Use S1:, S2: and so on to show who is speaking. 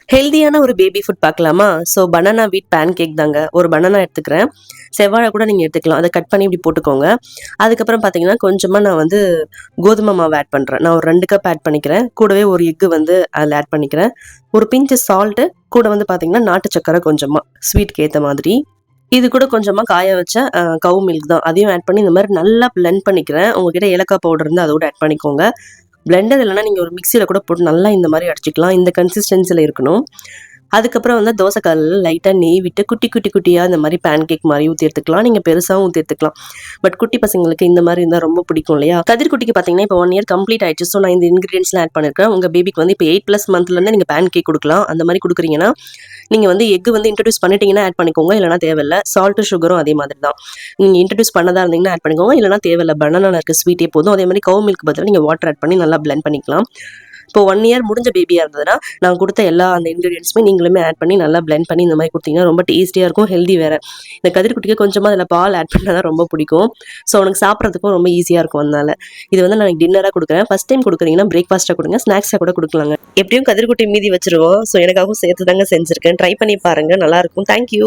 S1: ஹெல்தியான ஒரு baby food பார்க்கலாமா? ஸோ பனானா வீட் பேன் கேக் தாங்க. ஒரு பனானா எடுத்துக்கிறேன். செவ்வாழை கூட நீங்கள் எடுத்துக்கலாம். அதை கட் பண்ணி இப்படி போட்டுக்கோங்க. அதுக்கப்புறம் பார்த்தீங்கன்னா, கொஞ்சமாக நான் வந்து கோதுமை மாவு ஆட் பண்ணுறேன். நான் ஒரு 2 கப் ஆட் பண்ணிக்கிறேன். கூடவே ஒரு எக்கு வந்து அதில் ஆட் பண்ணிக்கிறேன். ஒரு பிஞ்சு சால்ட்டு, கூட வந்து பார்த்தீங்கன்னா, நாட்டு சர்க்கரை கொஞ்சமாக, ஸ்வீட்க்கு ஏற்ற மாதிரி. இது கூட கொஞ்சமா காய வச்ச கவு மில்க் தான். அதையும் ஆட் பண்ணி இந்த மாரி நல்லா பிளெண்ட் பண்ணிக்கிறேன். உங்ககிட்ட ஏலக்காய் பவுடர் இருந்தா அதோட ஆட் பண்ணிக்கோங்க. பிளெண்டர் இல்லைனா நீங்க ஒரு மிக்ஸியில கூட போட்டு நல்லா இந்த மாரி அடிச்சுக்கலாம். இந்த கன்சிஸ்டன்சில இருக்கணும். அதுக்கப்புறம் வந்து தோசை கல்லுல லைட்டா நெய் விட்டு குட்டி குட்டி குட்டியா இந்த மாரி பேன் கேக் மாரி ஊத்தி எடுத்துக்கலாம். நீங்க பெருசாவும் ஊத்தி எடுத்துக்கலாம். பட் குட்டி பசங்களுக்கு இந்த மாரி இருந்தா ரொம்ப பிடிக்கும் இல்லையா? கதிர்குட்டிக்கு பார்த்தீங்கன்னா, இப்போ 1 இயர் கம்ப்ளீட் ஆயிடுச்சு. ஸோ நான் இந்த இன்கிரீடியன்ட்ஸ்லாம் ஆட் பண்ணியிருக்கேன். உங்க பேபிக்கு வந்து இப்போ 8+ மந்த்லேருந்து நீங்க பேன் கேக் குடுக்கலாம். அந்த மாரி குடுக்குறீங்கன்னா, நீங்க வந்து எக் வந்து இன்ட்ரோடியூஸ் பண்ணிட்டீங்கன்னா ஆட் பண்ணிக்கோங்க. இல்லைனா தேவையில்ல. சால்ட், சுகரும் அதே மாதிரி தான். நீங்க இன்ட்ரோடியூஸ் பண்ணதா இருந்தீங்கன்னா ஆட் பண்ணிக்கோங்க. இல்லைனா தேவையில்ல. பனானால இருக்க ஸ்வீட்டே போதும். அதே மாரி கவு மில்க் பதிலா நீங்க வாட்டர் ஆட் பண்ணி நல்லா பிளெண்ட் பண்ணிக்கலாம். இப்போ 1 இயர் முடிஞ்ச பேபியா இருந்ததுன்னா, நான் குடுத்த எல்லா அந்த இன்கிரீடியன்ட்ஸுமே நீங்களுமே ஆட் பண்ணி நல்லா பிளெண்ட் பண்ணி இந்த மாரி குடுத்தீங்கன்னா ரொம்ப டேஸ்டியா இருக்கும். ஹெல்தி வேற. இந்த கதிர்குட்டிக்கு கொஞ்சமா அதில பால் ஆட் பண்ணா தான் ரொம்ப பிடிக்கும். ஸோ அவனுக்கு சாப்பிடுறதுக்கும் ரொம்ப ஈஸியா இருக்கும் அதனால. இது வந்து நான் டின்னரா குடுக்குறேன். ஃபர்ஸ்ட் டைம் குடுக்குறீங்கன்னா பிரேக்ஃபாஸ்ட்டா குடுங்க. ஸ்நாக்ஸா கூட குடுக்கலாங்க. எப்படியும் கதிர்குட்டி மீதி வச்சுருவோம். ஸோ எனக்காகவும் சேர்த்து தாங்க செஞ்சிருக்கேன். ட்ரை பண்ணி பாருங்க. நல்லாருக்கும். Thank you.